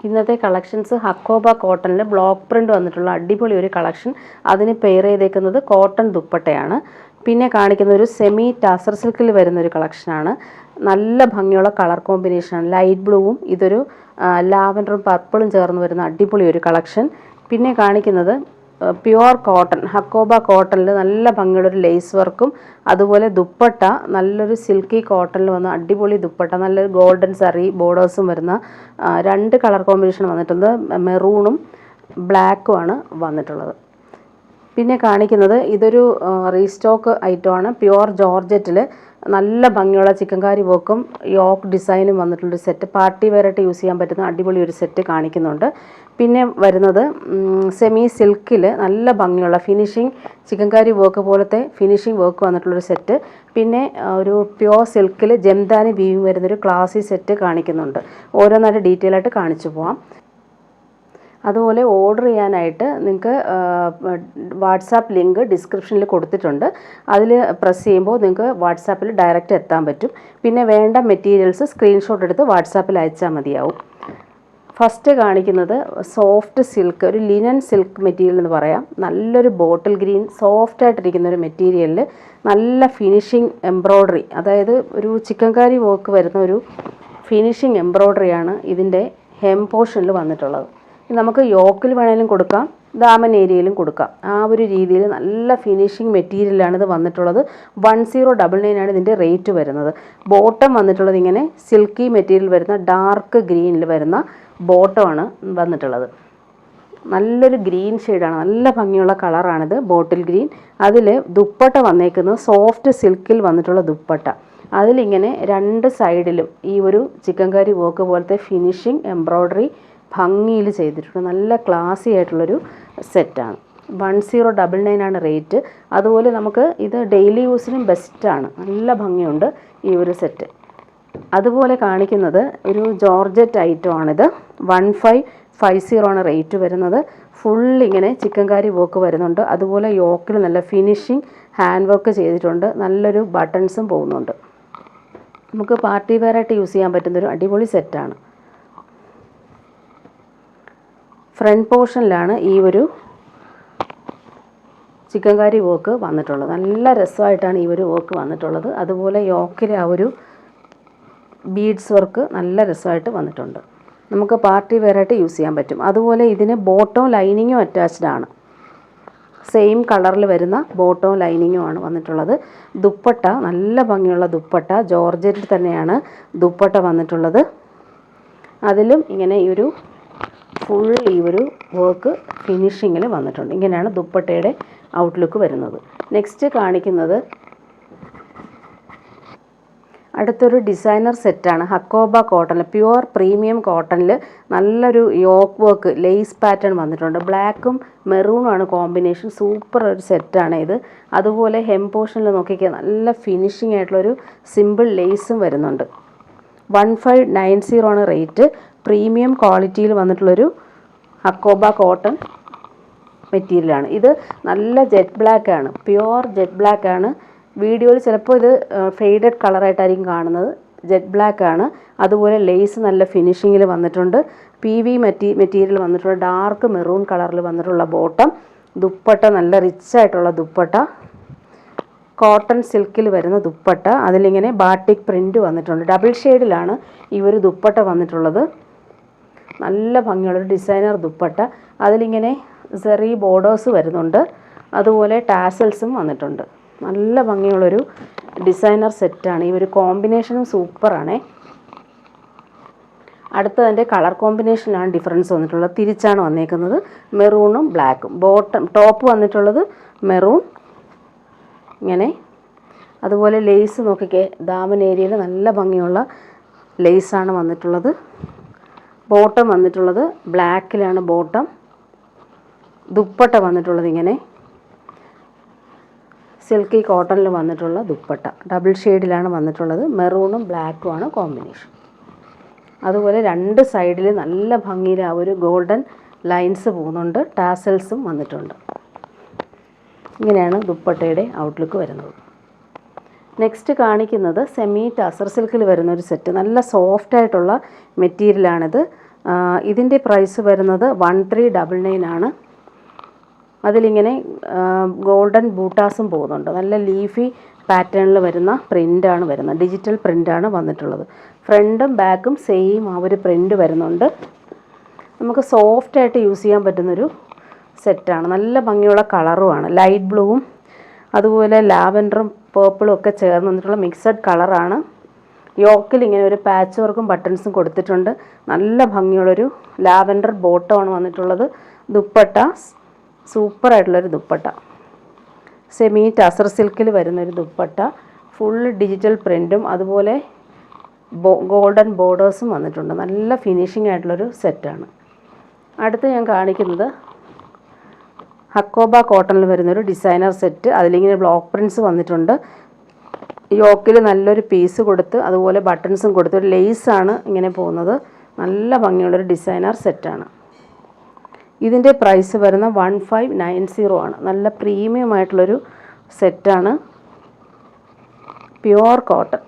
ഇന്നത്തെ കളക്ഷൻസ് ഹക്കോബ കോട്ടണിൽ block print വന്നിട്ടുള്ള അടിപൊളി ഒരു കളക്ഷൻ. അതിന് പെയർ ചെയ്തേക്കുന്നത് കോട്ടൺ ദുപ്പട്ടയാണ്. പിന്നെ കാണിക്കുന്ന ഒരു സെമി ടാസർ സിൽക്കിൽ വരുന്നൊരു കളക്ഷനാണ്. നല്ല ഭംഗിയുള്ള കളർ കോമ്പിനേഷനാണ്. ലൈറ്റ് ബ്ലൂവും ഇതൊരു ലാവൻഡറും പർപ്പിളും ചേർന്ന് വരുന്ന അടിപൊളി ഒരു കളക്ഷൻ. പിന്നെ കാണിക്കുന്നത് പ്യുവർ കോട്ടൺ ഹക്കോബ കോട്ടണിൽ നല്ല ഭംഗിയുള്ളൊരു ലേസ് വർക്കും അതുപോലെ ദുപ്പട്ട നല്ലൊരു സിൽക്കി കോട്ടണിൽ വന്ന അടിപൊളി ദുപ്പട്ട, നല്ലൊരു ഗോൾഡൻ സറി ബോർഡേഴ്സും വരുന്ന രണ്ട് കളർ കോമ്പിനേഷൻ വന്നിട്ടുണ്ട്. മെറൂണും ബ്ലാക്കുമാണ് വന്നിട്ടുള്ളത്. പിന്നെ കാണിക്കുന്നത് ഇതൊരു റീസ്റ്റോക്ക് ഐറ്റമാണ്. പ്യുവർ ജോർജറ്റിൽ നല്ല ഭംഗിയുള്ള ചിക്കൻകാരി വർക്കും യോക്ക് ഡിസൈനും വന്നിട്ടുള്ളൊരു സെറ്റ്. പാർട്ടി വെയറായിട്ട് യൂസ് ചെയ്യാൻ പറ്റുന്ന അടിപൊളി ഒരു സെറ്റ് കാണിക്കുന്നുണ്ട്. പിന്നെ വരുന്നത് സെമി സിൽക്കിൽ നല്ല ഭംഗിയുള്ള ഫിനിഷിങ് ചിക്കൻകാരി വർക്ക് പോലത്തെ ഫിനിഷിങ് വർക്ക് വന്നിട്ടുള്ളൊരു സെറ്റ്. പിന്നെ ഒരു പ്യുവർ സിൽക്കിൽ ജംദാനി വീവിങ് വരുന്നൊരു ക്ലാസി സെറ്റ് കാണിക്കുന്നുണ്ട്. ഓരോന്നായിട്ട് ഡീറ്റെയിൽ ആയിട്ട് കാണിച്ചു പോവാം. അതുപോലെ ഓർഡർ ചെയ്യാനായിട്ട് നിങ്ങൾക്ക് വാട്സാപ്പ് ലിങ്ക് ഡിസ്ക്രിപ്ഷനിൽ കൊടുത്തിട്ടുണ്ട്. അതിൽ പ്രസ് ചെയ്യുമ്പോൾ നിങ്ങൾക്ക് വാട്സാപ്പിൽ ഡയറക്റ്റ് എത്താൻ പറ്റും. പിന്നെ വേണ്ട മെറ്റീരിയൽസ് സ്ക്രീൻഷോട്ട് എടുത്ത് വാട്സാപ്പിൽ അയച്ചാൽ മതിയാവും. ഫസ്റ്റ് കാണിക്കുന്നത് സോഫ്റ്റ് സിൽക്ക്, ഒരു ലിനൻ സിൽക്ക് മെറ്റീരിയൽ എന്ന് പറയാം. നല്ലൊരു ബോട്ടിൽ ഗ്രീൻ സോഫ്റ്റായിട്ടിരിക്കുന്ന ഒരു മെറ്റീരിയലിൽ നല്ല ഫിനിഷിങ് എംബ്രോയ്ഡറി, അതായത് ഒരു ചിക്കൻകാരി വർക്ക് വരുന്ന ഒരു ഫിനിഷിങ് എംബ്രോയ്ഡറിയാണ് ഇതിൻ്റെ ഹെം പോർഷനിൽ വന്നിട്ടുള്ളത്. നമുക്ക് യോക്കിൽ വേണമെങ്കിലും കൊടുക്കാം, ദാമൻ ഏരിയയിലും കൊടുക്കാം. ആ ഒരു രീതിയിൽ നല്ല ഫിനിഷിങ് മെറ്റീരിയലാണ് ഇത് വന്നിട്ടുള്ളത്. 1099 ആണ് ഇതിൻ്റെ റേറ്റ് വരുന്നത്. ബോട്ടം വന്നിട്ടുള്ളത് ഇങ്ങനെ സിൽക്കി മെറ്റീരിയൽ വരുന്ന ഡാർക്ക് ഗ്രീനിൽ വരുന്ന ബോട്ടമാണ് വന്നിട്ടുള്ളത്. നല്ലൊരു ഗ്രീൻ ഷെയ്ഡാണ്, നല്ല ഭംഗിയുള്ള കളറാണിത്, ബോട്ടിൽ ഗ്രീൻ. അതിൽ ദുപ്പട്ട വന്നേക്കുന്നത് സോഫ്റ്റ് സിൽക്കിൽ വന്നിട്ടുള്ള ദുപ്പട്ട. അതിലിങ്ങനെ രണ്ട് സൈഡിലും ഈ ഒരു ചിക്കൻകാരി വർക്ക് പോലത്തെ ഫിനിഷിങ് എംബ്രോയ്ഡറി ഭംഗിയിൽ ചെയ്തിട്ടുണ്ട്. നല്ല ക്ലാസി ആയിട്ടുള്ളൊരു സെറ്റാണ്. 1099 ആണ് റേറ്റ്. അതുപോലെ നമുക്ക് ഇത് ഡെയിലി യൂസിനും ബെസ്റ്റാണ്. നല്ല ഭംഗിയുണ്ട് ഈ ഒരു സെറ്റ്. അതുപോലെ കാണിക്കുന്നത് ഒരു ജോർജറ്റ് ഐറ്റമാണിത്. 1550 ആണ് റേറ്റ് വരുന്നത്. ഫുള്ളിങ്ങനെ ചിക്കൻകാരി വർക്ക് വരുന്നുണ്ട്. അതുപോലെ യോക്കിൽ നല്ല ഫിനിഷിങ് ഹാൻഡ് വർക്ക് ചെയ്തിട്ടുണ്ട്. നല്ലൊരു ബട്ടൺസും പോകുന്നുണ്ട്. നമുക്ക് പാർട്ടി വെയറായിട്ട് യൂസ് ചെയ്യാൻ പറ്റുന്നൊരു അടിപൊളി സെറ്റാണ്. ഫ്രണ്ട് പോർഷനിലാണ് ഈ ഒരു ചിക്കൻകാരി വർക്ക് വന്നിട്ടുള്ളത്. നല്ല രസമായിട്ടാണ് ഈ ഒരു വർക്ക് വന്നിട്ടുള്ളത്. അതുപോലെ യോക്കിലെ ആ ഒരു ബീഡ്സ് വർക്ക് നല്ല രസമായിട്ട് വന്നിട്ടുണ്ട്. നമുക്ക് പാർട്ടി വെയറായിട്ട് യൂസ് ചെയ്യാൻ പറ്റും. അതുപോലെ ഇതിന് ബോട്ടവും ലൈനിങ്ങും അറ്റാച്ച്ഡ് ആണ്. സെയിം കളറിൽ വരുന്ന ബോട്ടവും ലൈനിങ്ങുമാണ് വന്നിട്ടുള്ളത്. ദുപ്പട്ട നല്ല ഭംഗിയുള്ള ദുപ്പട്ട, ജോർജറ്റിൽ തന്നെയാണ് ദുപ്പട്ട വന്നിട്ടുള്ളത്. അതിലും ഇങ്ങനെ ഈ ഒരു ഫുൾ ഈ ഒരു വർക്ക് ഫിനിഷിങ്ങിൽ വന്നിട്ടുണ്ട്. ഇങ്ങനെയാണ് ദുപ്പട്ടയുടെ ഔട്ട്ലുക്ക് വരുന്നത്. നെക്സ്റ്റ് കാണിക്കുന്നത് അടുത്തൊരു ഡിസൈനർ സെറ്റാണ്. ഹക്കോബ കോട്ടണിൽ പ്യുവർ പ്രീമിയം കോട്ടണിൽ നല്ലൊരു യോക്ക് വർക്ക് ലേസ് പാറ്റേൺ വന്നിട്ടുണ്ട്. ബ്ലാക്കും മെറൂണുമാണ് കോമ്പിനേഷൻ. സൂപ്പർ ഒരു സെറ്റാണ് ഇത്. അതുപോലെ ഹെം പോർഷനിൽ നോക്കിക്കുക, നല്ല ഫിനിഷിംഗ് ആയിട്ടുള്ളൊരു സിമ്പിൾ ലേസും വരുന്നുണ്ട്. 1590 ആണ് റേറ്റ്. പ്രീമിയം ക്വാളിറ്റിയിൽ വന്നിട്ടുള്ളൊരു ഹക്കോബ കോട്ടൺ മെറ്റീരിയലാണ്. ഇത് നല്ല ജെറ്റ് ബ്ലാക്ക് ആണ്, പ്യുവർ ജെറ്റ് ബ്ലാക്ക് ആണ്. വീഡിയോയിൽ ചിലപ്പോൾ ഇത് ഫെയ്ഡഡ് കളറായിട്ടായിരിക്കും കാണുന്നത്. ജെറ്റ് ബ്ലാക്ക് ആണ്. അതുപോലെ ലേസ് നല്ല ഫിനിഷിങ്ങിൽ വന്നിട്ടുണ്ട്. PV മെറ്റീരിയൽ വന്നിട്ടുള്ള ഡാർക്ക് മെറൂൺ കളറിൽ വന്നിട്ടുള്ള ബോട്ടം. ദുപ്പട്ട നല്ല റിച്ചായിട്ടുള്ള ദുപ്പട്ട, കോട്ടൺ സിൽക്കിൽ വരുന്ന ദുപ്പട്ട. അതിലിങ്ങനെ ബാട്ടിക് പ്രിൻ്റ് വന്നിട്ടുണ്ട്. ഡബിൾ ഷെയ്ഡിലാണ് ഈ ഒരു ദുപ്പട്ട വന്നിട്ടുള്ളത്. നല്ല ഭംഗിയുള്ളൊരു ഡിസൈനർ ദുപ്പട്ട. അതിലിങ്ങനെ സെറി ബോർഡേഴ്സ് വരുന്നുണ്ട്. അതുപോലെ ടാസൽസും വന്നിട്ടുണ്ട്. നല്ല ഭംഗിയുള്ളൊരു ഡിസൈനർ സെറ്റാണ്. ഈ ഒരു കോമ്പിനേഷനും സൂപ്പറാണേ. അടുത്തതിൻ്റെ കളർ കോമ്പിനേഷനിലാണ് ഡിഫറൻസ് വന്നിട്ടുള്ളത്. തിരിച്ചാണ് വന്നേക്കുന്നത്, മെറൂണും ബ്ലാക്കും. ടോപ്പ് വന്നിട്ടുള്ളത് മെറൂൺ ഇങ്ങനെ. അതുപോലെ ലേസ് നോക്കിക്കേ, ദാമൻ ഏരിയയിൽ നല്ല ഭംഗിയുള്ള ലേസാണ് വന്നിട്ടുള്ളത്. ബോട്ടം വന്നിട്ടുള്ളത് ബ്ലാക്കിലാണ് ബോട്ടം. ദുപ്പട്ട വന്നിട്ടുള്ളത് ഇങ്ങനെ സിൽക്കി കോട്ടണിൽ വന്നിട്ടുള്ള ദുപ്പട്ട. ഡബിൾ ഷെയ്ഡിലാണ് വന്നിട്ടുള്ളത്. മെറൂണും ബ്ലാക്കുമാണ് കോമ്പിനേഷൻ. അതുപോലെ രണ്ട് സൈഡിൽ നല്ല ഭംഗിയിൽ ആ ഒരു ഗോൾഡൻ ലൈൻസ് പോകുന്നുണ്ട്. ടാസൽസും വന്നിട്ടുണ്ട്. ഇങ്ങനെയാണ് ദുപ്പട്ടയുടെ ഔട്ട്ലുക്ക് വരുന്നത്. നെക്സ്റ്റ് കാണിക്കുന്നത് സെമി ടസർ സിൽക്കിൽ വരുന്ന ഒരു സെറ്റ്. നല്ല സോഫ്റ്റ് ആയിട്ടുള്ള മെറ്റീരിയലാണിത്. ഇതിൻ്റെ പ്രൈസ് വരുന്നത് 1399 ആണ്. അതിലിങ്ങനെ ഗോൾഡൻ ബൂട്ടാസും പോകുന്നുണ്ട്. നല്ല ലീഫി പാറ്റേണിൽ വരുന്ന പ്രിൻ്റാണ് വരുന്നത്, ഡിജിറ്റൽ പ്രിൻ്റാണ് വന്നിട്ടുള്ളത്. ഫ്രണ്ടും ബാക്കും സെയിം ആ ഒരു പ്രിൻ്റ് വരുന്നുണ്ട്. നമുക്ക് സോഫ്റ്റായിട്ട് യൂസ് ചെയ്യാൻ പറ്റുന്നൊരു സെറ്റാണ്. നല്ല ഭംഗിയുള്ള കളറുമാണ്. ലൈറ്റ് ബ്ലൂവും അതുപോലെ ലാവൻഡറും പേർപ്പിളും ഒക്കെ ചേർന്ന് വന്നിട്ടുള്ള മിക്സഡ് കളറാണ്. യോക്കിൽ ഇങ്ങനെ ഒരു പാച്ച് വർക്കും ബട്ടൺസും കൊടുത്തിട്ടുണ്ട്. നല്ല ഭംഗിയുള്ളൊരു ലാവൻഡർ ബോട്ടമാണ് വന്നിട്ടുള്ളത്. ദുപ്പട്ട സൂപ്പറായിട്ടുള്ളൊരു ദുപ്പട്ട, സെമി ടസർ സിൽക്കിൽ വരുന്നൊരു ദുപ്പട്ട, ഫുൾ ഡിജിറ്റൽ പ്രിൻറ്റും അതുപോലെ ഗോൾഡൻ ബോർഡേഴ്സും വന്നിട്ടുണ്ട്. നല്ല ഫിനിഷിംഗ് ആയിട്ടുള്ളൊരു സെറ്റാണ്. അടുത്ത് ഞാൻ കാണിക്കുന്നത് ഹക്കോബ കോട്ടണിൽ വരുന്നൊരു ഡിസൈനർ സെറ്റ്. അതിലിങ്ങനെ ബ്ലോക്ക് പ്രിൻറ്റ്സ് വന്നിട്ടുണ്ട്. യോക്കിൽ നല്ലൊരു പീസ് കൊടുത്ത് അതുപോലെ ബട്ടൺസും കൊടുത്ത് ഒരു ലേസാണ് ഇങ്ങനെ പോകുന്നത്. നല്ല ഭംഗിയുള്ളൊരു ഡിസൈനർ സെറ്റാണ്. ഇതിൻ്റെ പ്രൈസ് വരുന്ന 1590 ആണ്. നല്ല പ്രീമിയം ആയിട്ടുള്ളൊരു സെറ്റാണ്. Pure cotton.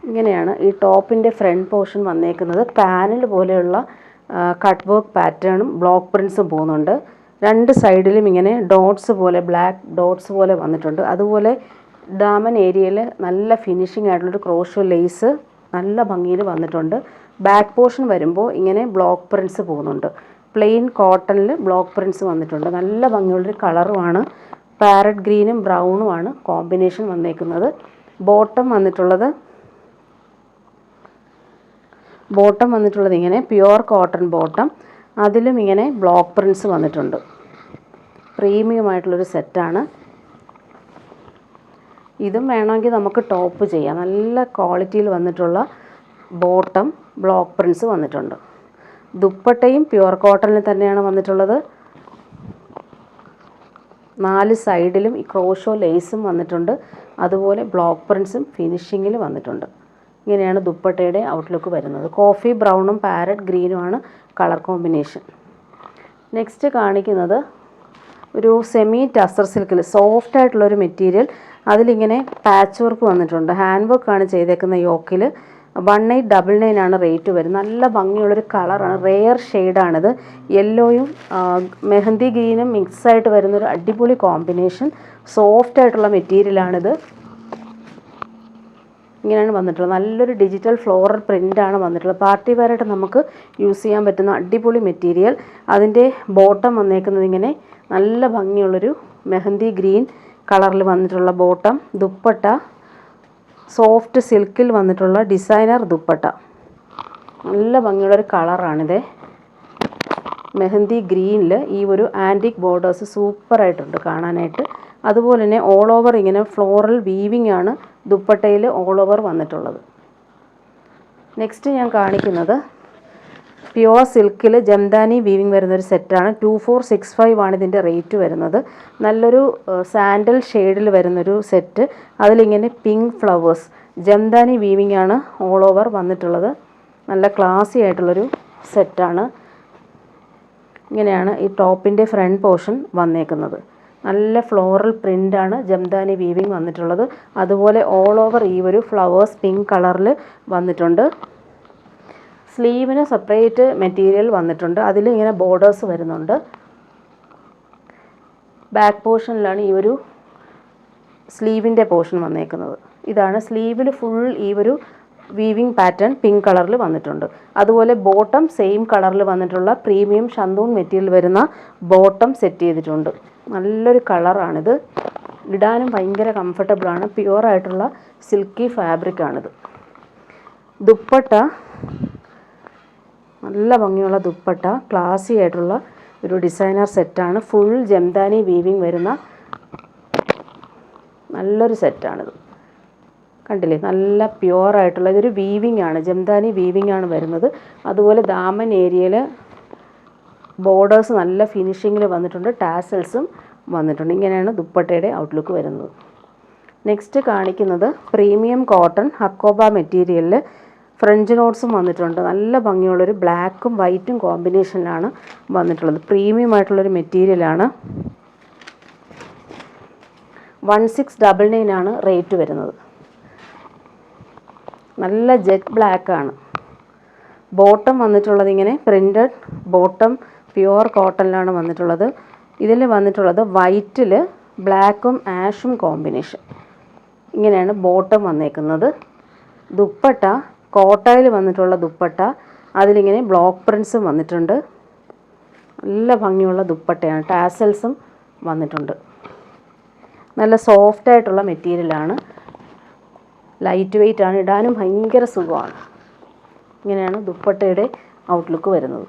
ഇങ്ങനെയാണ് ഈ ടോപ്പിൻ്റെ ഫ്രണ്ട് പോർഷൻ വന്നേക്കുന്നത്. പാനൽ പോലെയുള്ള കട്ട് വർക്ക് പാറ്റേണും ബ്ലോക്ക് പ്രിൻറ്റ്സും പോകുന്നുണ്ട്. രണ്ട് സൈഡിലും ഇങ്ങനെ ഡോട്ട്സ് പോലെ ബ്ലാക്ക് ഡോട്ട്സ് പോലെ വന്നിട്ടുണ്ട്. അതുപോലെ ഡാമൻ ഏരിയയിൽ നല്ല ഫിനിഷിംഗ് ആയിട്ടുള്ളൊരു ക്രോഷോ ലേസ് നല്ല ഭംഗിയിൽ വന്നിട്ടുണ്ട്. ബാക്ക് പോർഷൻ വരുമ്പോൾ ഇങ്ങനെ ബ്ലോക്ക് പ്രിൻറ്റ്സ് പോകുന്നുണ്ട്. പ്ലെയിൻ കോട്ടണിൽ ബ്ലോക്ക് പ്രിൻറ്റ്സ് വന്നിട്ടുണ്ട്. നല്ല ഭംഗിയുള്ളൊരു കളറുമാണ്. പാരറ്റ് ഗ്രീനും ബ്രൗണുമാണ് കോമ്പിനേഷൻ വന്നേക്കുന്നത്. ബോട്ടം വന്നിട്ടുള്ളത് ഇങ്ങനെ പ്യുവർ കോട്ടൺ ബോട്ടം. അതിലും ഇങ്ങനെ ബ്ലോക്ക് പ്രിൻറ്റ്സ് വന്നിട്ടുണ്ട്. പ്രീമിയം ആയിട്ടുള്ളൊരു സെറ്റാണ്. ഇതും വേണമെങ്കിൽ നമുക്ക് ടോപ്പ് ചെയ്യാം. നല്ല ക്വാളിറ്റിയിൽ വന്നിട്ടുള്ള ബോട്ടം ബ്ലോക്ക് പ്രിൻറ്റ്സ് വന്നിട്ടുണ്ട്. ദുപ്പട്ടയും പ്യുവർ കോട്ടണിൽ തന്നെയാണ് വന്നിട്ടുള്ളത്. 4 സൈഡിലും ഈ ക്രോഷോ ലേസും വന്നിട്ടുണ്ട്. അതുപോലെ ബ്ലോക്ക് പ്രിൻറ്റ്സും ഫിനിഷിങ്ങിൽ വന്നിട്ടുണ്ട്. ഇങ്ങനെയാണ് ദുപ്പട്ടയുടെ ഔട്ട്ലുക്ക് വരുന്നത്. കോഫി ബ്രൗണും പാരറ്റ് ഗ്രീനുമാണ് കളർ കോമ്പിനേഷൻ. നെക്സ്റ്റ് കാണിക്കുന്നത് ഒരു സെമി ടസർ സിൽക്കിൽ സോഫ്റ്റ് ആയിട്ടുള്ളൊരു മെറ്റീരിയൽ. അതിലിങ്ങനെ പാച്ച് വർക്ക് വന്നിട്ടുണ്ട്. ഹാൻഡ് വർക്കാണ് ചെയ്തേക്കുന്ന യോക്കിൽ. 1899 ആണ് റേറ്റ് വരുന്നത്. നല്ല ഭംഗിയുള്ളൊരു കളറാണ്. റെയർ ഷെയ്ഡാണിത്. യെല്ലോയും മെഹന്തി ഗ്രീനും മിക്സായിട്ട് വരുന്നൊരു അടിപൊളി കോമ്പിനേഷൻ. സോഫ്റ്റ് ആയിട്ടുള്ള മെറ്റീരിയലാണിത്. ഇങ്ങനെയാണ് വന്നിട്ടുള്ളത്. നല്ലൊരു ഡിജിറ്റൽ ഫ്ലോറൽ പ്രിൻ്റാണ് വന്നിട്ടുള്ളത്. പാർട്ടി വെയറായിട്ട് നമുക്ക് യൂസ് ചെയ്യാൻ പറ്റുന്ന അടിപൊളി മെറ്റീരിയൽ. അതിൻ്റെ ബോട്ടം വന്നേക്കുന്നത് ഇങ്ങനെ നല്ല ഭംഗിയുള്ളൊരു മെഹന്തി ഗ്രീൻ കളറിൽ വന്നിട്ടുള്ള ബോട്ടം. ദുപ്പട്ട സോഫ്റ്റ് സിൽക്കിൽ വന്നിട്ടുള്ള ഡിസൈനർ ദുപ്പട്ട. നല്ല ഭംഗിയുള്ളൊരു കളറാണിത്. മെഹന്തി ഗ്രീനിൽ ഈ ഒരു ആൻറ്റിക് ബോർഡേഴ്സ് സൂപ്പറായിട്ടുണ്ട് കാണാനായിട്ട്. അതുപോലെ തന്നെ ഓൾ ഓവർ ഇങ്ങനെ ഫ്ലോറൽ വീവിംഗ് ആണ് ദുപ്പട്ടയിൽ ഓൾ ഓവർ വന്നിട്ടുള്ളത്. നെക്സ്റ്റ് ഞാൻ കാണിക്കുന്നത് പ്യുവർ സിൽക്കിൽ ജംദാനി വീവിംഗ് വരുന്നൊരു സെറ്റാണ്. 2465 ആണ് ഇതിൻ്റെ റേറ്റ് വരുന്നത്. നല്ലൊരു സാൻഡൽ ഷെയ്ഡിൽ വരുന്നൊരു സെറ്റ്. അതിലിങ്ങനെ പിങ്ക് ഫ്ലവേഴ്സ് ജംദാനി വീവിംഗ് ആണ് ഓൾ ഓവർ വന്നിട്ടുള്ളത്. നല്ല ക്ലാസി ആയിട്ടുള്ളൊരു സെറ്റാണ്. ഇങ്ങനെയാണ് ഈ ടോപ്പിൻ്റെ ഫ്രണ്ട് പോർഷൻ വന്നേക്കുന്നത്. നല്ല ഫ്ലോറൽ പ്രിൻ്റാണ് ജംദാനി വീവിംഗ് വന്നിട്ടുള്ളത്. അതുപോലെ ഓൾ ഓവർ ഈ ഒരു ഫ്ലവേഴ്സ് പിങ്ക് കളറിൽ വന്നിട്ടുണ്ട്. സ്ലീവിന് സെപ്പറേറ്റ് മെറ്റീരിയൽ വന്നിട്ടുണ്ട്. അതിൽ ഇങ്ങനെ ബോർഡേഴ്സ് വരുന്നുണ്ട്. ബാക്ക് പോർഷനിലാണ് ഈ ഒരു സ്ലീവിൻ്റെ പോർഷൻ വന്നേക്കുന്നത്. ഇതാണ് സ്ലീവിൽ ഫുൾ ഈ ഒരു വീവിംഗ് പാറ്റേൺ പിങ്ക് കളറിൽ വന്നിട്ടുണ്ട്. അതുപോലെ ബോട്ടം സെയിം കളറിൽ വന്നിട്ടുള്ള പ്രീമിയം ഷന്തൂൺ മെറ്റീരിയൽ വരുന്ന ബോട്ടം സെറ്റ് ചെയ്തിട്ടുണ്ട്. നല്ലൊരു കളറാണിത്. ഇടാനും ഭയങ്കര കംഫർട്ടബിളാണ്. പ്യുവറായിട്ടുള്ള സിൽക്കി ഫാബ്രിക്കാണിത്. ദുപ്പട്ട നല്ല ഭംഗിയുള്ള ദുപ്പട്ട. ക്ലാസി ആയിട്ടുള്ള ഒരു ഡിസൈനർ സെറ്റാണ്. ഫുൾ ജംദാനി വീവിംഗ് വരുന്ന നല്ലൊരു സെറ്റാണിത്. കണ്ടില്ലേ, നല്ല പ്യുവറായിട്ടുള്ള ഇതൊരു വീവിംഗ് ആണ്. ജംദാനി വീവിംഗ് ആണ് വരുന്നത്. അതുപോലെ ദാമൻ ഏരിയയിൽ ബോർഡേഴ്സ് നല്ല ഫിനിഷിങ്ങിൽ വന്നിട്ടുണ്ട്. ടാസൽസും വന്നിട്ടുണ്ട്. ഇങ്ങനെയാണ് ദുപ്പട്ടയുടെ ഔട്ട്ലുക്ക് വരുന്നത്. നെക്സ്റ്റ് കാണിക്കുന്നത് പ്രീമിയം കോട്ടൺ ഹക്കോബ മെറ്റീരിയലിൽ ഫ്രഞ്ച് നോട്ട്സും വന്നിട്ടുണ്ട്. നല്ല ഭംഗിയുള്ളൊരു ബ്ലാക്കും വൈറ്റും കോമ്പിനേഷനിലാണ് വന്നിട്ടുള്ളത്. പ്രീമിയം ആയിട്ടുള്ളൊരു മെറ്റീരിയലാണ്. 1699 ആണ് റേറ്റ് വരുന്നത്. നല്ല ജെറ്റ് ബ്ലാക്കാണ്. ബോട്ടം വന്നിട്ടുള്ളത് ഇങ്ങനെ പ്രിൻറ്റഡ് ബോട്ടം, പ്യുവർ കോട്ടണിലാണ് വന്നിട്ടുള്ളത്. ഇതിൽ വന്നിട്ടുള്ളത് വൈറ്റിൽ ബ്ലാക്കും ആഷും കോമ്പിനേഷൻ. ഇങ്ങനെയാണ് ബോട്ടം വന്നേക്കുന്നത്. ദുപ്പട്ട കോട്ടയിൽ വന്നിട്ടുള്ള ദുപ്പട്ട, അതിലിങ്ങനെ ബ്ലോക്ക് പ്രിൻസും വന്നിട്ടുണ്ട്. നല്ല ഭംഗിയുള്ള ദുപ്പട്ടയാണ്. ടാസൽസും വന്നിട്ടുണ്ട്. നല്ല സോഫ്റ്റായിട്ടുള്ള മെറ്റീരിയലാണ്. ലൈറ്റ് വെയ്റ്റ് ആണ്, ഇടാനും ഭയങ്കര സുഖമാണ്. ഇങ്ങനെയാണ് ദുപ്പട്ടയുടെ ഔട്ട്ലുക്ക് വരുന്നത്.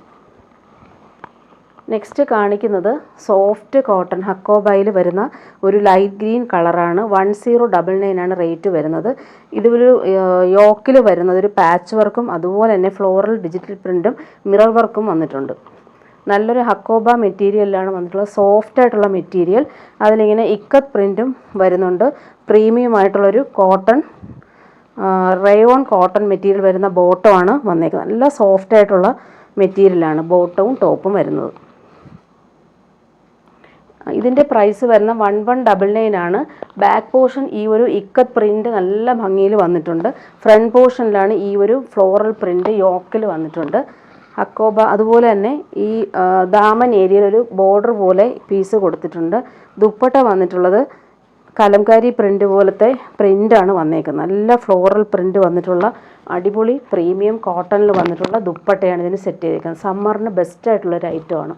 നെക്സ്റ്റ് കാണിക്കുന്നത് സോഫ്റ്റ് കോട്ടൺ ഹക്കോബയിൽ വരുന്ന ഒരു ലൈറ്റ് ഗ്രീൻ കളറാണ്. 1099 ആണ് റേറ്റ് വരുന്നത്. ഇതൊരു യോക്കിൽ വരുന്നത് ഒരു പാച്ച് വർക്കും അതുപോലെ തന്നെ ഫ്ലോറൽ ഡിജിറ്റൽ പ്രിൻറ്റും മിറർ വർക്കും വന്നിട്ടുണ്ട്. നല്ലൊരു ഹക്കോബ മെറ്റീരിയലാണ് വന്നിട്ടുള്ളത്. സോഫ്റ്റ് ആയിട്ടുള്ള മെറ്റീരിയൽ, അതിലിങ്ങനെ ഇക്കത്ത് പ്രിൻറ്റും വരുന്നുണ്ട്. പ്രീമിയം ആയിട്ടുള്ളൊരു കോട്ടൺ റയോൺ കോട്ടൺ മെറ്റീരിയൽ വരുന്ന ബോട്ടമാണ് വന്നേക്കുന്നത്. നല്ല സോഫ്റ്റ് ആയിട്ടുള്ള മെറ്റീരിയലാണ് ബോട്ടവും ടോപ്പും വരുന്നത്. ഇതിൻ്റെ പ്രൈസ് വരുന്ന 1199 ആണ്. ബാക്ക് പോർഷൻ ഈ ഒരു ഇക്കത്ത് പ്രിൻറ്റ് നല്ല ഭംഗിയിൽ വന്നിട്ടുണ്ട്. ഫ്രണ്ട് പോർഷനിലാണ് ഈ ഒരു ഫ്ലോറൽ പ്രിൻറ്റ് യോക്കിൽ വന്നിട്ടുണ്ട്. ഹക്കോബ അതുപോലെ തന്നെ ഈ ദാമൻ ഏരിയയിൽ ഒരു ബോർഡർ പോലെ പീസ് കൊടുത്തിട്ടുണ്ട്. ദുപ്പട്ട വന്നിട്ടുള്ളത് കലംകാരി പ്രിൻറ്റ് പോലത്തെ പ്രിൻ്റാണ് വന്നേക്കുന്നത്. നല്ല ഫ്ലോറൽ പ്രിൻറ്റ് വന്നിട്ടുള്ള അടിപൊളി പ്രീമിയം കോട്ടണിൽ വന്നിട്ടുള്ള ദുപ്പട്ടയാണ് ഇതിന് സെറ്റ് ചെയ്തേക്കുന്നത്. സമ്മറിന് ബെസ്റ്റ് ആയിട്ടുള്ളൊരു ഐറ്റമാണ്.